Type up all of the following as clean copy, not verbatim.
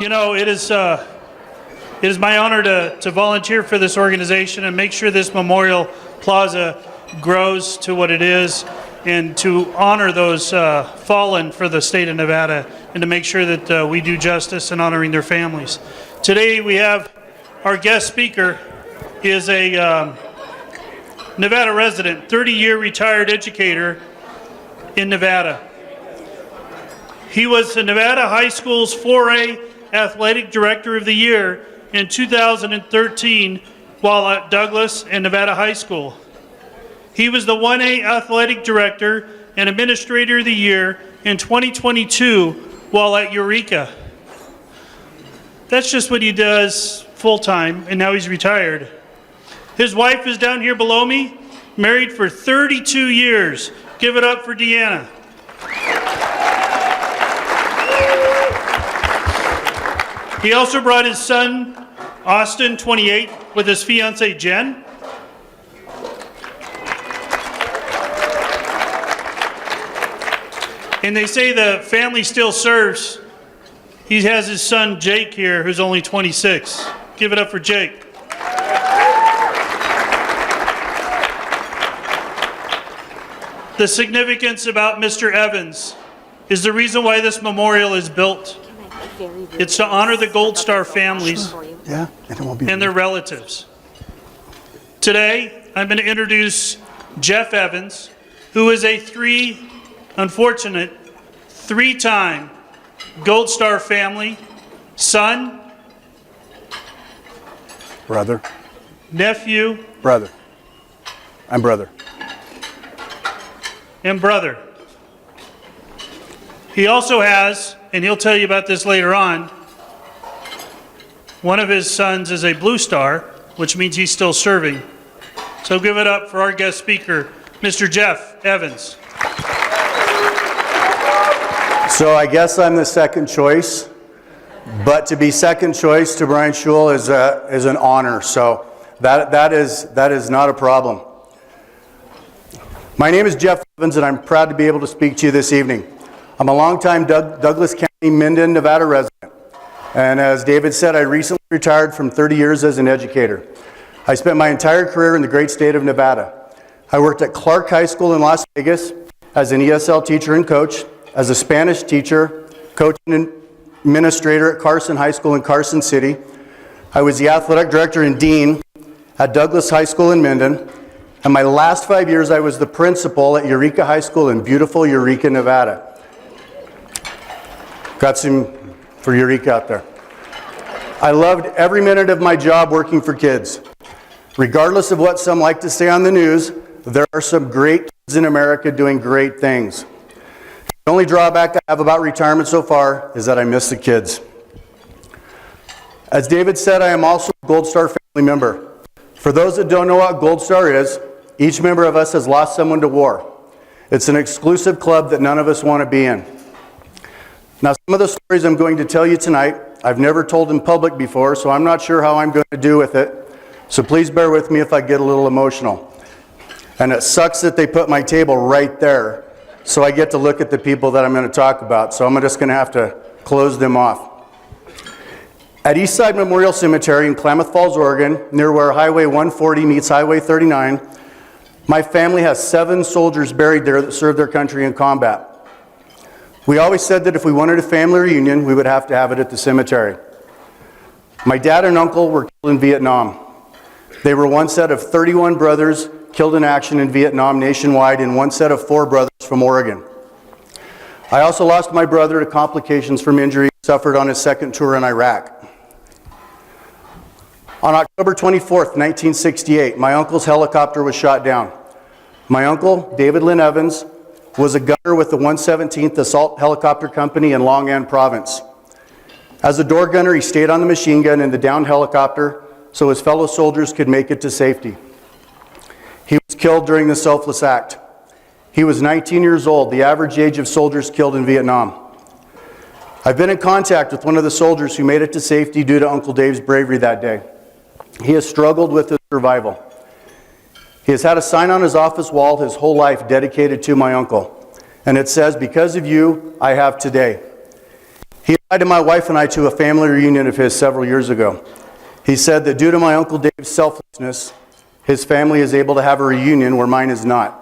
You know, it is my honor to volunteer for this organization and make sure this Memorial Plaza grows to what it is, and to honor those fallen for the state of Nevada, and to make sure that we do justice in honoring their families. Today we have our guest speaker. He is a Nevada resident, 30-year retired educator in Nevada. He was the Nevada High School's 4A Athletic Director of the Year in 2013 while at Douglas and Nevada High School. He was the 1A Athletic Director and Administrator of the Year in 2022 while at Eureka. That's just what he does full-time, and now he's retired. His wife is down here below me, married for 32 years. Give it up for Deanna. He also brought his son, Austin, 28, with his fiancée, Jen. And they say the family still serves. He has his son, Jake, here, who's only 26. Give it up for Jake. The significance about Mr. Evans is the reason why this memorial is built. It's to honor the Gold Star families and their relatives. Today, I'm going to introduce Jeff Evans, who is a unfortunate three-time Gold Star family, son, brother, nephew, brother, and brother. He also has, and he'll tell you about this later on, one of his sons is a Blue Star, which means he's still serving. So give it up for our guest speaker, Mr. Jeff Evans. So I guess I'm the second choice, but to be second choice to Brian Schul is an honor. So that is not a problem. My name is Jeff Evans, and I'm proud to be able to speak to you this evening. I'm a longtime Douglas County, Minden, Nevada resident. And as David said, I recently retired from 30 years as an educator. I spent my entire career in the great state of Nevada. I worked at Clark High School in Las Vegas as an ESL teacher and coach, as a Spanish teacher, coach and administrator at Carson High School in Carson City. I was the athletic director and dean at Douglas High School in Minden. And my last 5 years, I was the principal at Eureka High School in beautiful Eureka, Nevada. Got some for Eureka out there. I loved every minute of my job working for kids. Regardless of what some like to say on the news, there are some great kids in America doing great things. The only drawback I have about retirement so far is that I miss the kids. As David said, I am also a Gold Star family member. For those that don't know what Gold Star is, each member of us has lost someone to war. It's an exclusive club that none of us want to be in. Now, some of the stories I'm going to tell you tonight, I've never told in public before, so I'm not sure how I'm going to do with it. So please bear with me if I get a little emotional. And it sucks that they put my table right there, so I get to look at the people that I'm going to talk about. So I'm just going to have to close them off. At Eastside Memorial Cemetery in Klamath Falls, Oregon, near where Highway 140 meets Highway 39, my family has 7 soldiers buried there that served their country in combat. We always said that if we wanted a family reunion, we would have to have it at the cemetery. My dad and uncle were killed in Vietnam. They were one set of 31 brothers killed in action in Vietnam nationwide, and one set of 4 brothers from Oregon. I also lost my brother to complications from injury he suffered on his second tour in Iraq. On October 24th, 1968, my uncle's helicopter was shot down. My uncle, David Lynn Evans, was a gunner with the 117th Assault Helicopter Company in Long An Province. As a door gunner, he stayed on the machine gun in the downed helicopter so his fellow soldiers could make it to safety. He was killed during the selfless act. He was 19 years old, the average age of soldiers killed in Vietnam. I've been in contact with one of the soldiers who made it to safety due to Uncle Dave's bravery that day. He has struggled with his survival. He has had a sign on his office wall his whole life dedicated to my uncle. And it says, "Because of you, I have today." He has invited my wife and I to a family reunion of his several years ago. He said that due to my Uncle Dave's selflessness, his family is able to have a reunion where mine is not.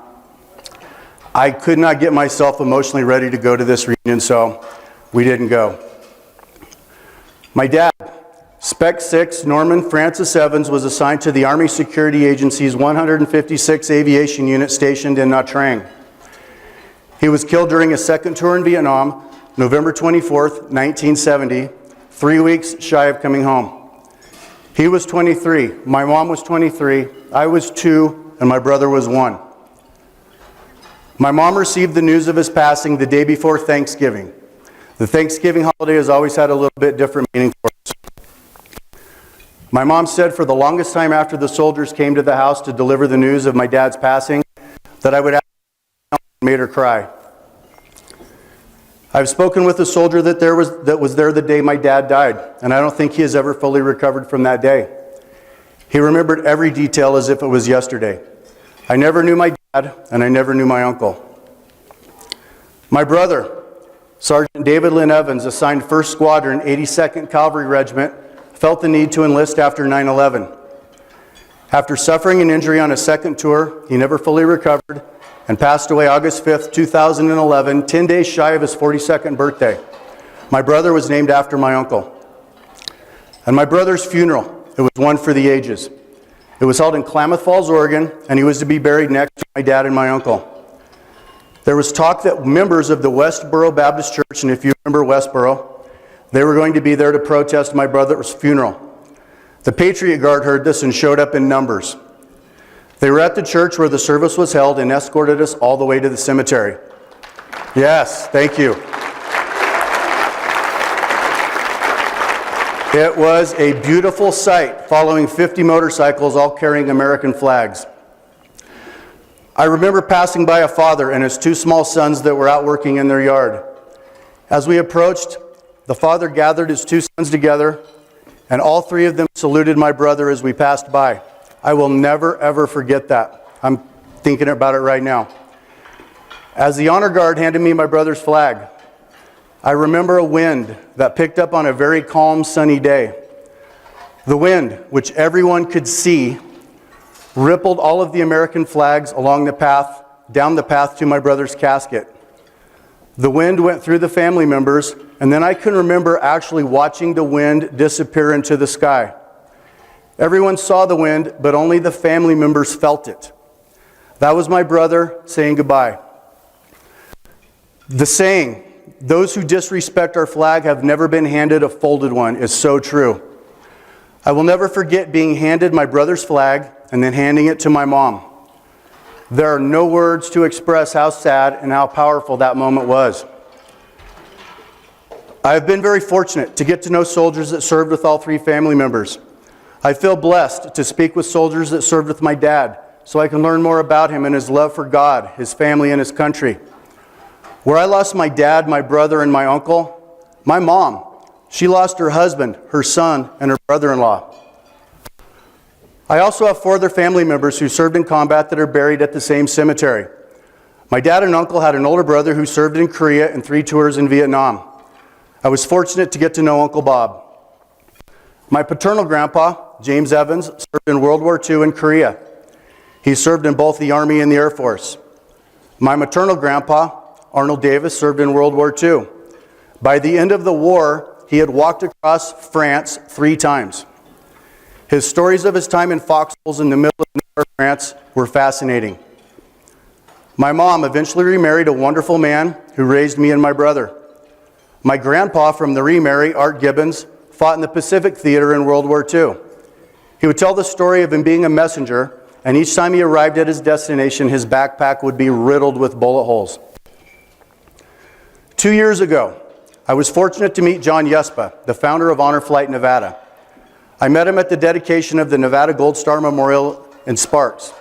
I could not get myself emotionally ready to go to this reunion, so we didn't go. My dad, Spec 6 Norman Francis Evans, was assigned to the Army Security Agency's 156th Aviation Unit stationed in Nha Trang. He was killed during his second tour in Vietnam, November 24th, 1970, 3 weeks shy of coming home. He was 23, my mom was 23, I was 2, and my brother was 1. My mom received the news of his passing the day before Thanksgiving. The Thanksgiving holiday has always had a little bit different meaning for us. My mom said for the longest time after the soldiers came to the house to deliver the news of my dad's passing, that I would ask her and made her cry. I've spoken with a soldier that was there the day my dad died, and I don't think he has ever fully recovered from that day. He remembered every detail as if it was yesterday. I never knew my dad, and I never knew my uncle. My brother, Sergeant David Lynn Evans, assigned 1st Squadron, 82nd Cavalry Regiment, felt the need to enlist after 9/11. After suffering an injury on a second tour, he never fully recovered and passed away August 5th, 2011, 10 days shy of his 42nd birthday. My brother was named after my uncle. And my brother's funeral, it was one for the ages. It was held in Klamath Falls, Oregon, and he was to be buried next to my dad and my uncle. There was talk that members of the Westboro Baptist Church, and if you remember Westboro, they were going to be there to protest my brother's funeral. The Patriot Guard heard this and showed up in numbers. They were at the church where the service was held and escorted us all the way to the cemetery. Yes, thank you. It was a beautiful sight, following 50 motorcycles all carrying American flags. I remember passing by a father and his 2 small sons that were out working in their yard. As we approached, the father gathered his 2 sons together, and all 3 of them saluted my brother as we passed by. I will never, ever forget that. I'm thinking about it right now. As the honor guard handed me my brother's flag, I remember a wind that picked up on a very calm, sunny day. The wind, which everyone could see, rippled all of the American flags along the path, down the path to my brother's casket. The wind went through the family members, and then I can remember actually watching the wind disappear into the sky. Everyone saw the wind, but only the family members felt it. That was my brother saying goodbye. The saying, "Those who disrespect our flag have never been handed a folded one," is so true. I will never forget being handed my brother's flag and then handing it to my mom. There are no words to express how sad and how powerful that moment was. I have been very fortunate to get to know soldiers that served with all 3 family members. I feel blessed to speak with soldiers that served with my dad, so I can learn more about him and his love for God, his family, and his country. Where I lost my dad, my brother, and my uncle, my mom, she lost her husband, her son, and her brother-in-law. I also have 4 other family members who served in combat that are buried at the same cemetery. My dad and uncle had an older brother who served in Korea and 3 tours in Vietnam. I was fortunate to get to know Uncle Bob. My paternal grandpa, James Evans, served in World War II in Korea. He served in both the Army and the Air Force. My maternal grandpa, Arnold Davis, served in World War II. By the end of the war, he had walked across France 3 times. His stories of his time in foxholes in the middle of nowhere, France, were fascinating. My mom eventually remarried a wonderful man who raised me and my brother. My grandpa from the remarry, Art Gibbons, fought in the Pacific Theater in World War II. He would tell the story of him being a messenger, and each time he arrived at his destination, his backpack would be riddled with bullet holes. 2 years ago, I was fortunate to meet John Yespa, the founder of Honor Flight Nevada. I met him at the dedication of the Nevada Gold Star Memorial in Sparks.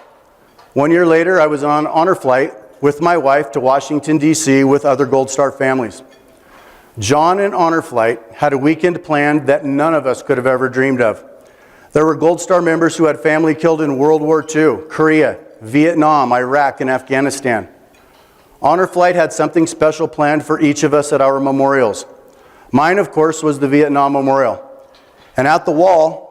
1 year later, I was on Honor Flight with my wife to Washington, D.C. with other Gold Star families. John and Honor Flight had a weekend planned that none of us could have ever dreamed of. There were Gold Star members who had family killed in World War II, Korea, Vietnam, Iraq, and Afghanistan. Honor Flight had something special planned for each of us at our memorials. Mine, of course, was the Vietnam Memorial. And at the wall,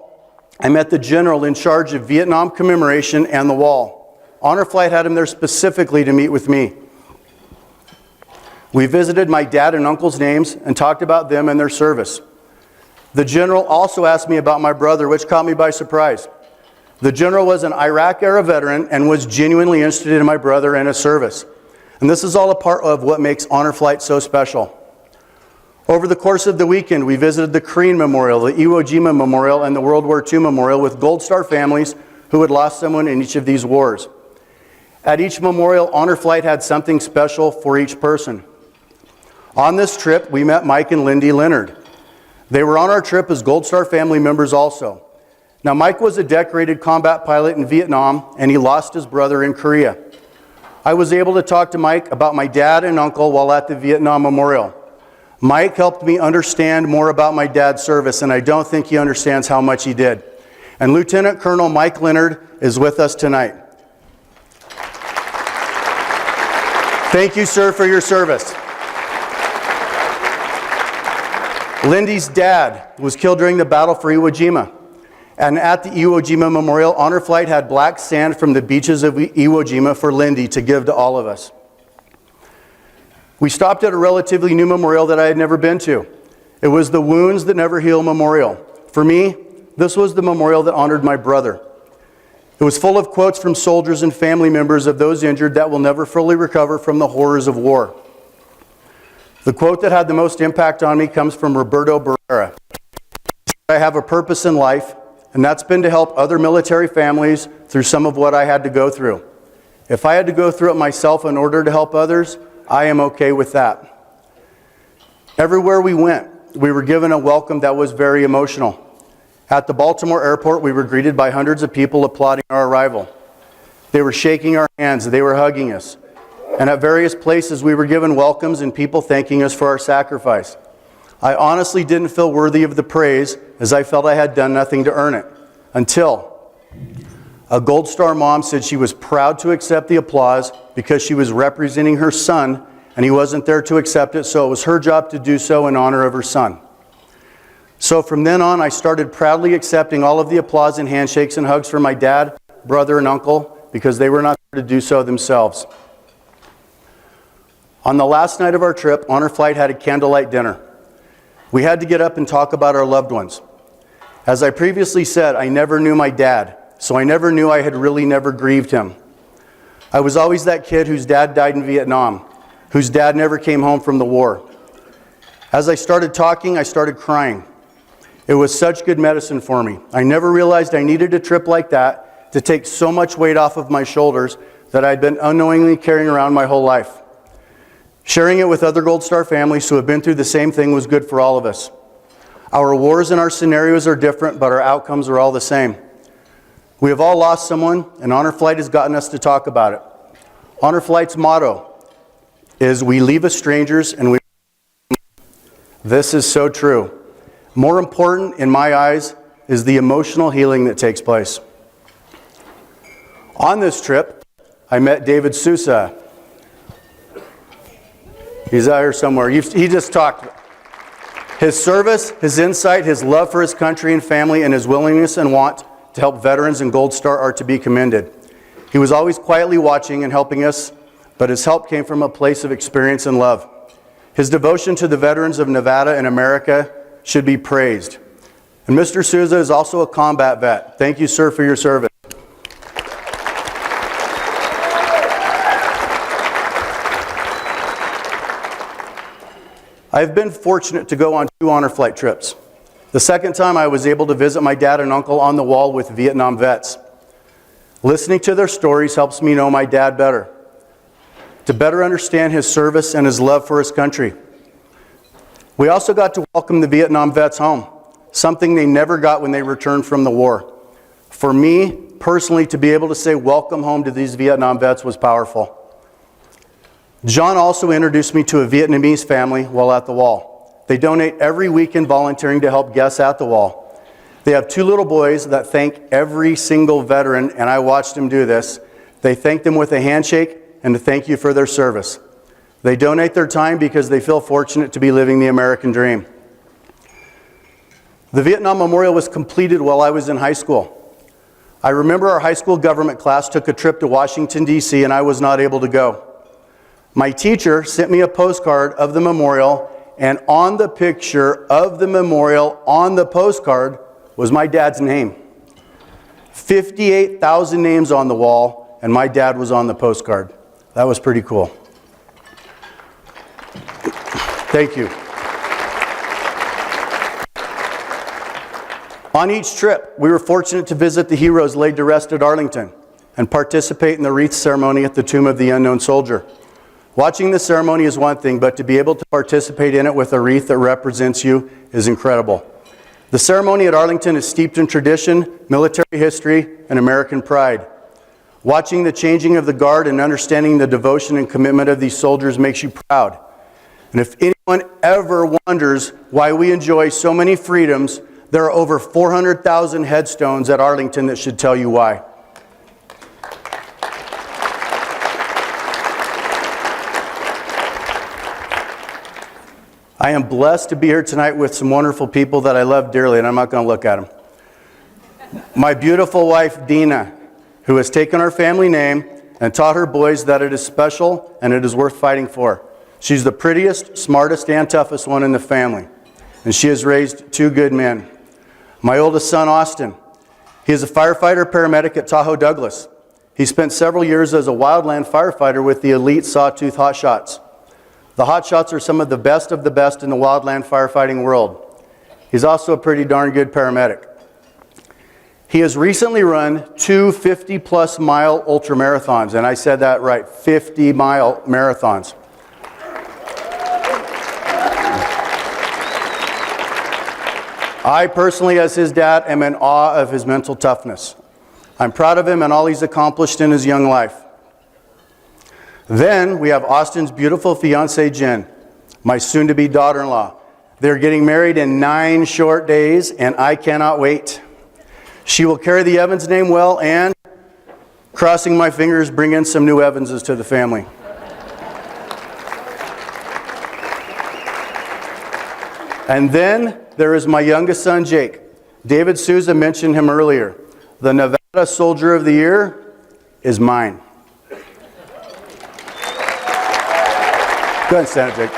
I met the general in charge of Vietnam commemoration and the wall. Honor Flight had him there specifically to meet with me. We visited my dad and uncle's names and talked about them and their service. The general also asked me about my brother, which caught me by surprise. The general was an Iraq-era veteran and was genuinely interested in my brother and his service. And this is all a part of what makes Honor Flight so special. Over the course of the weekend, we visited the Korean Memorial, the Iwo Jima Memorial, and the World War II Memorial with Gold Star families who had lost someone in each of these wars. At each memorial, Honor Flight had something special for each person. On this trip, we met Mike and Lindy Leonard. They were on our trip as Gold Star family members also. Now, Mike was a decorated combat pilot in Vietnam, and he lost his brother in Korea. I was able to talk to Mike about my dad and uncle while at the Vietnam Memorial. Mike helped me understand more about my dad's service, and I don't think he understands how much he did. And Lieutenant Colonel Mike Leonard is with us tonight. Thank you, sir, for your service. Lindy's dad was killed during the battle for Iwo Jima. And at the Iwo Jima Memorial, Honor Flight had black sand from the beaches of Iwo Jima for Lindy to give to all of us. We stopped at a relatively new memorial that I had never been to. It was the Wounds That Never Heal Memorial. For me, this was the memorial that honored my brother. It was full of quotes from soldiers and family members of those injured that will never fully recover from the horrors of war. The quote that had the most impact on me comes from Roberto Barrera. I have a purpose in life, and that's been to help other military families through some of what I had to go through. If I had to go through it myself in order to help others, I am okay with that. Everywhere we went, we were given a welcome that was very emotional. At the Baltimore airport, we were greeted by hundreds of people applauding our arrival. They were shaking our hands, they were hugging us. And at various places, we were given welcomes and people thanking us for our sacrifice. I honestly didn't feel worthy of the praise, as I felt I had done nothing to earn it. Until a Gold Star mom said she was proud to accept the applause because she was representing her son, and he wasn't there to accept it, so it was her job to do so in honor of her son. So from then on, I started proudly accepting all of the applause and handshakes and hugs from my dad, brother, and uncle, because they were not there to do so themselves. On the last night of our trip, Honor Flight had a candlelight dinner. We had to get up and talk about our loved ones. As I previously said, I never knew my dad, so I never knew I had really never grieved him. I was always that kid whose dad died in Vietnam, whose dad never came home from the war. As I started talking, I started crying. It was such good medicine for me. I never realized I needed a trip like that to take so much weight off of my shoulders that I'd been unknowingly carrying around my whole life. Sharing it with other Gold Star families who have been through the same thing was good for all of us. Our wars and our scenarios are different, but our outcomes are all the same. We have all lost someone, and Honor Flight has gotten us to talk about it. Honor Flight's motto is, "We leave as strangers and we..." This is so true. More important, in my eyes, is the emotional healing that takes place. On this trip, I met David Sousa. He's out here somewhere. He just talked. His service, his insight, his love for his country and family, and his willingness and want to help veterans and Gold Star are to be commended. He was always quietly watching and helping us, but his help came from a place of experience and love. His devotion to the veterans of Nevada and America should be praised. And Mr. Sousa is also a combat vet. Thank you, sir, for your service. I've been fortunate to go on 2 Honor Flight trips. The second time I was able to visit my dad and uncle on the wall with Vietnam vets. Listening to their stories helps me know my dad better, to better understand his service and his love for his country. We also got to welcome the Vietnam vets home, something they never got when they returned from the war. For me, personally, to be able to say welcome home to these Vietnam vets was powerful. John also introduced me to a Vietnamese family while at the wall. They donate every weekend volunteering to help guests at the wall. They have 2 little boys that thank every single veteran, and I watched them do this. They thank them with a handshake and to thank you for their service. They donate their time because they feel fortunate to be living the American dream. The Vietnam Memorial was completed while I was in high school. I remember our high school government class took a trip to Washington, D.C., and I was not able to go. My teacher sent me a postcard of the memorial, and on the picture of the memorial on the postcard was my dad's name. 58,000 names on the wall, and my dad was on the postcard. That was pretty cool. Thank you. On each trip, we were fortunate to visit the heroes laid to rest at Arlington and participate in the wreath ceremony at the Tomb of the Unknown Soldier. Watching the ceremony is one thing, but to be able to participate in it with a wreath that represents you is incredible. The ceremony at Arlington is steeped in tradition, military history, and American pride. Watching the changing of the guard and understanding the devotion and commitment of these soldiers makes you proud. And if anyone ever wonders why we enjoy so many freedoms, there are over 400,000 headstones at Arlington that should tell you why. I am blessed to be here tonight with some wonderful people that I love dearly, and I'm not going to look at them. My beautiful wife, Dina, who has taken our family name and taught her boys that it is special and it is worth fighting for. She's the prettiest, smartest, and toughest one in the family, and she has raised two good men. My oldest son, Austin, he is a firefighter paramedic at Tahoe Douglas. He spent several years as a wildland firefighter with the elite Sawtooth Hotshots. The Hotshots are some of the best in the wildland firefighting world. He's also a pretty darn good paramedic. He has recently run two 50-plus mile ultramarathons, and I said that right, 50-mile marathons. I personally, as his dad, am in awe of his mental toughness. I'm proud of him and all he's accomplished in his young life. Then we have Austin's beautiful fiancée, Jen, my soon-to-be daughter-in-law. They're getting married in 9 short days, and I cannot wait. She will carry the Evans name well and, crossing my fingers, bring in some new Evanses to the family. And then there is my youngest son, Jake. David Souza mentioned him earlier. The Nevada Soldier of the Year is mine. Go ahead, stand up, Jake.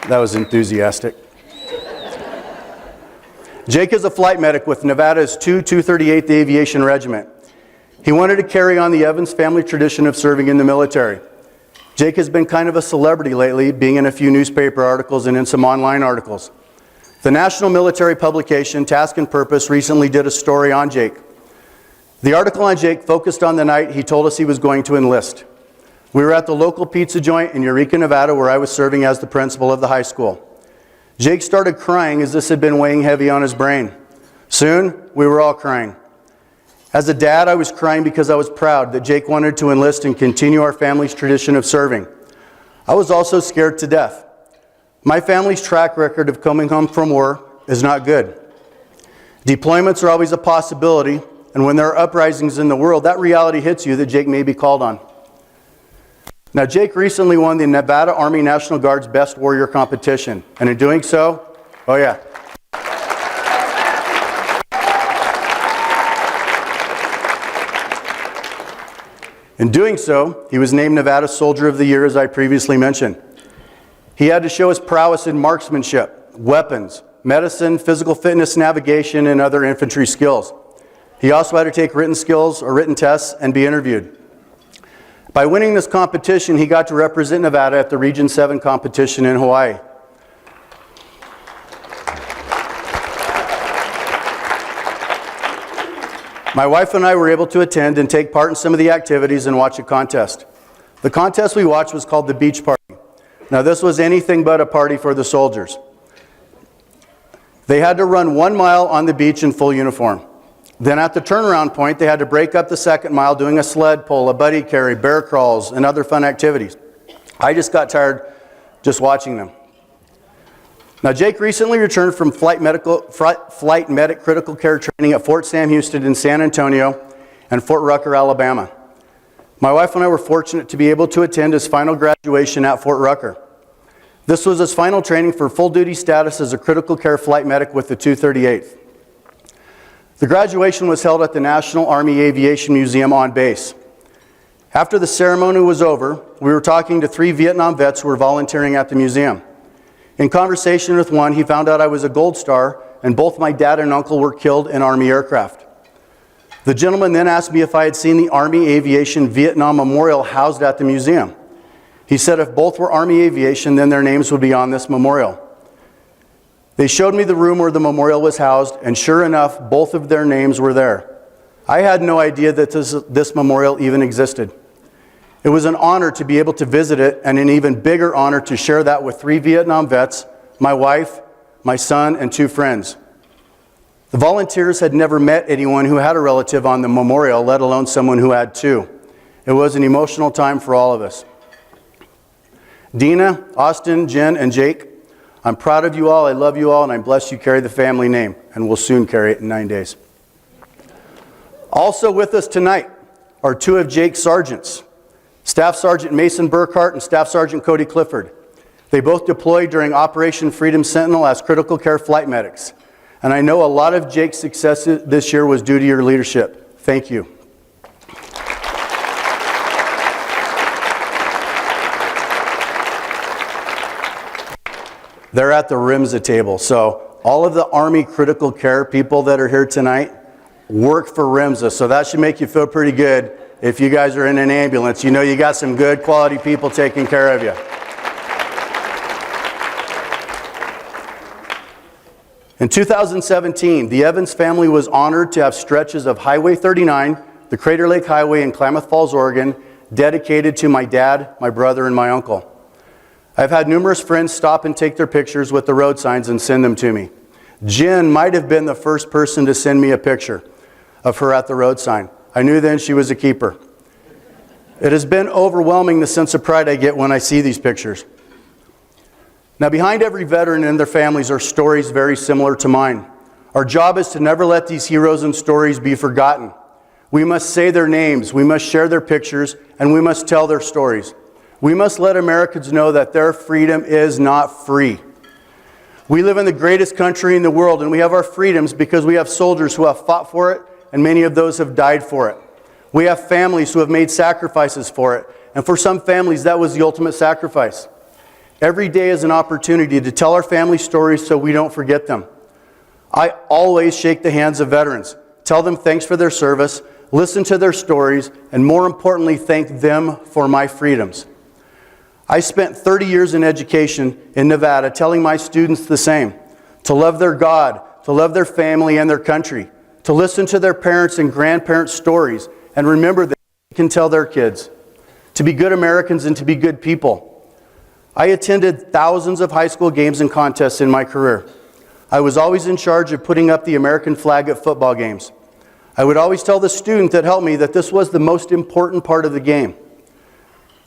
That was enthusiastic. Jake is a flight medic with Nevada's 238th Aviation Regiment. He wanted to carry on the Evans family tradition of serving in the military. Jake has been kind of a celebrity lately, being in a few newspaper articles and in some online articles. The national military publication, Task and Purpose, recently did a story on Jake. The article on Jake focused on the night he told us he was going to enlist. We were at the local pizza joint in Eureka, Nevada, where I was serving as the principal of the high school. Jake started crying as this had been weighing heavy on his brain. Soon, we were all crying. As a dad, I was crying because I was proud that Jake wanted to enlist and continue our family's tradition of serving. I was also scared to death. My family's track record of coming home from war is not good. Deployments are always a possibility, and when there are uprisings in the world, that reality hits you that Jake may be called on. Now, Jake recently won the Nevada Army National Guard's Best Warrior competition, and in doing so, oh yeah. In doing so, he was named Nevada Soldier of the Year, as I previously mentioned. He had to show his prowess in marksmanship, weapons, medicine, physical fitness, navigation, and other infantry skills. He also had to take written skills or written tests and be interviewed. By winning this competition, he got to represent Nevada at the Region 7 competition in Hawaii. My wife and I were able to attend and take part in some of the activities and watch a contest. The contest we watched was called the Beach Party. Now, this was anything but a party for the soldiers. They had to run 1 mile on the beach in full uniform. Then at the turnaround point, they had to break up the second mile doing a sled pull, a buddy carry, bear crawls, and other fun activities. I just got tired just watching them. Now, Jake recently returned from flight medic critical care training at Fort Sam Houston in San Antonio and Fort Rucker, Alabama. My wife and I were fortunate to be able to attend his final graduation at Fort Rucker. This was his final training for full duty status as a critical care flight medic with the 238th. The graduation was held at the National Army Aviation Museum on base. After the ceremony was over, we were talking to 3 Vietnam vets who were volunteering at the museum. In conversation with one, he found out I was a Gold Star and both my dad and uncle were killed in Army aircraft. The gentleman then asked me if I had seen the Army Aviation Vietnam Memorial housed at the museum. He said if both were Army Aviation, then their names would be on this memorial. They showed me the room where the memorial was housed, and sure enough, both of their names were there. I had no idea that this memorial even existed. It was an honor to be able to visit it, and an even bigger honor to share that with 3 Vietnam vets, my wife, my son, and 2 friends. The volunteers had never met anyone who had a relative on the memorial, let alone someone who had 2. It was an emotional time for all of us. Dina, Austin, Jen, and Jake, I'm proud of you all, I love you all, and I'm blessed you carry the family name, and will soon carry it in 9 days. Also with us tonight are 2 of Jake's sergeants, Staff Sergeant Mason Burkhart and Staff Sergeant Cody Clifford. They both deployed during Operation Freedom Sentinel as critical care flight medics. And I know a lot of Jake's success this year was due to your leadership. Thank you. They're at the RIMSA table. So all of the Army critical care people that are here tonight work for RIMSA. So that should make you feel pretty good. If you guys are in an ambulance, you know you got some good quality people taking care of you. In 2017, the Evans family was honored to have stretches of Highway 39, the Crater Lake Highway in Klamath Falls, Oregon, dedicated to my dad, my brother, and my uncle. I've had numerous friends stop and take their pictures with the road signs and send them to me. Jen might have been the first person to send me a picture of her at the road sign. I knew then she was a keeper. It has been overwhelming, the sense of pride I get when I see these pictures. Now, behind every veteran and their families are stories very similar to mine. Our job is to never let these heroes and stories be forgotten. We must say their names, we must share their pictures, and we must tell their stories. We must let Americans know that their freedom is not free. We live in the greatest country in the world, and we have our freedoms because we have soldiers who have fought for it, and many of those have died for it. We have families who have made sacrifices for it, and for some families that was the ultimate sacrifice. Every day is an opportunity to tell our family stories so we don't forget them. I always shake the hands of veterans, tell them thanks for their service, listen to their stories, and more importantly, thank them for my freedoms. I spent 30 years in education in Nevada telling my students the same, to love their God, to love their family and their country, to listen to their parents' and grandparents' stories, and remember that they can tell their kids, to be good Americans and to be good people. I attended thousands of high school games and contests in my career. I was always in charge of putting up the American flag at football games. I would always tell the student that helped me that this was the most important part of the game.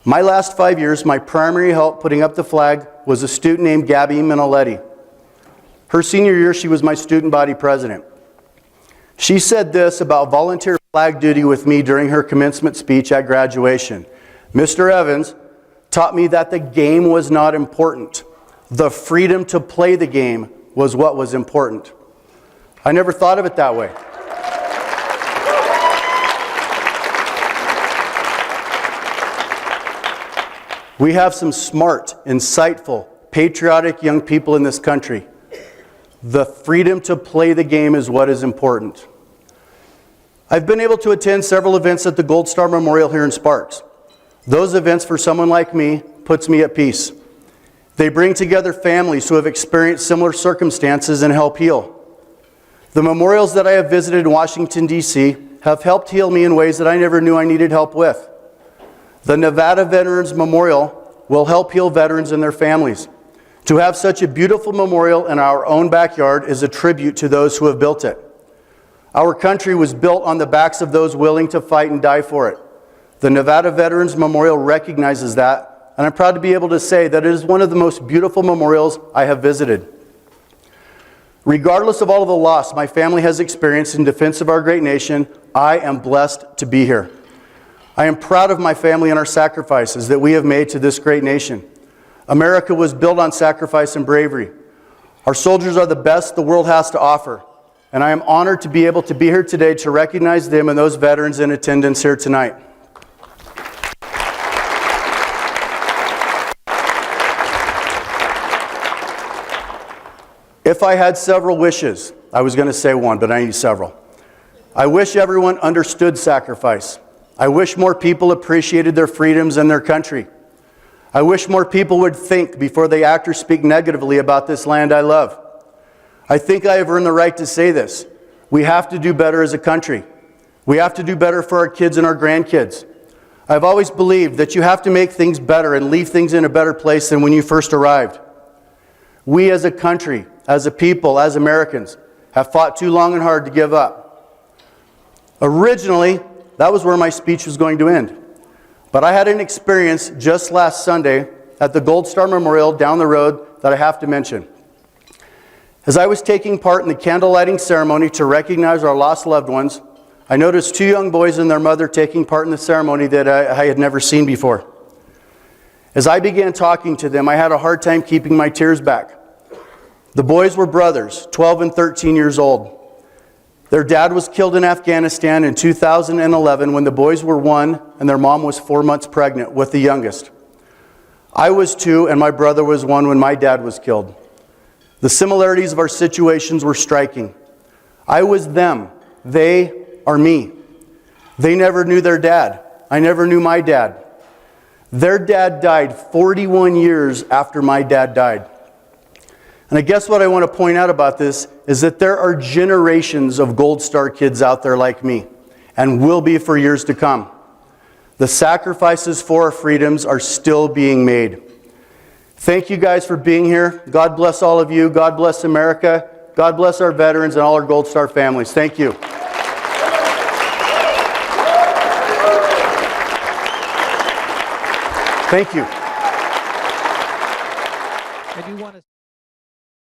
My last 5 years, my primary help putting up the flag was a student named Gabby Minoletti. Her senior year, she was my student body president. She said this about volunteer flag duty with me during her commencement speech at graduation. Mr. Evans taught me that the game was not important. The freedom to play the game was what was important. I never thought of it that way. We have some smart, insightful, patriotic young people in this country. The freedom to play the game is what is important. I've been able to attend several events at the Gold Star Memorial here in Sparks. Those events, for someone like me, puts me at peace. They bring together families who have experienced similar circumstances and help heal. The memorials that I have visited in Washington, D.C. have helped heal me in ways that I never knew I needed help with. The Nevada Veterans Memorial will help heal veterans and their families. To have such a beautiful memorial in our own backyard is a tribute to those who have built it. Our country was built on the backs of those willing to fight and die for it. The Nevada Veterans Memorial recognizes that, and I'm proud to be able to say that it is one of the most beautiful memorials I have visited. Regardless of all of the loss my family has experienced in defense of our great nation, I am blessed to be here. I am proud of my family and our sacrifices that we have made to this great nation. America was built on sacrifice and bravery. Our soldiers are the best the world has to offer, and I am honored to be able to be here today to recognize them and those veterans in attendance here tonight. If I had several wishes, I was going to say one, but I need several. I wish everyone understood sacrifice. I wish more people appreciated their freedoms and their country. I wish more people would think before they act or speak negatively about this land I love. I think I have earned the right to say this. We have to do better as a country. We have to do better for our kids and our grandkids. I've always believed that you have to make things better and leave things in a better place than when you first arrived. We as a country, as a people, as Americans, have fought too long and hard to give up. Originally, that was where my speech was going to end. But I had an experience just last Sunday at the Gold Star Memorial down the road that I have to mention. As I was taking part in the candle lighting ceremony to recognize our lost loved ones, I noticed two young boys and their mother taking part in the ceremony that I had never seen before. As I began talking to them, I had a hard time keeping my tears back. The boys were brothers, 12 and 13 years old. Their dad was killed in Afghanistan in 2011 when the boys were 1 and their mom was 4 months pregnant with the youngest. I was 2 and my brother was 1 when my dad was killed. The similarities of our situations were striking. I was them. They are me. They never knew their dad. I never knew my dad. Their dad died 41 years after my dad died. And I guess what I want to point out about this is that there are generations of Gold Star kids out there like me, and will be for years to come. The sacrifices for our freedoms are still being made. Thank you guys for being here. God bless all of you. God bless America. God bless our veterans and all our Gold Star families. Thank you. Thank you. I do want to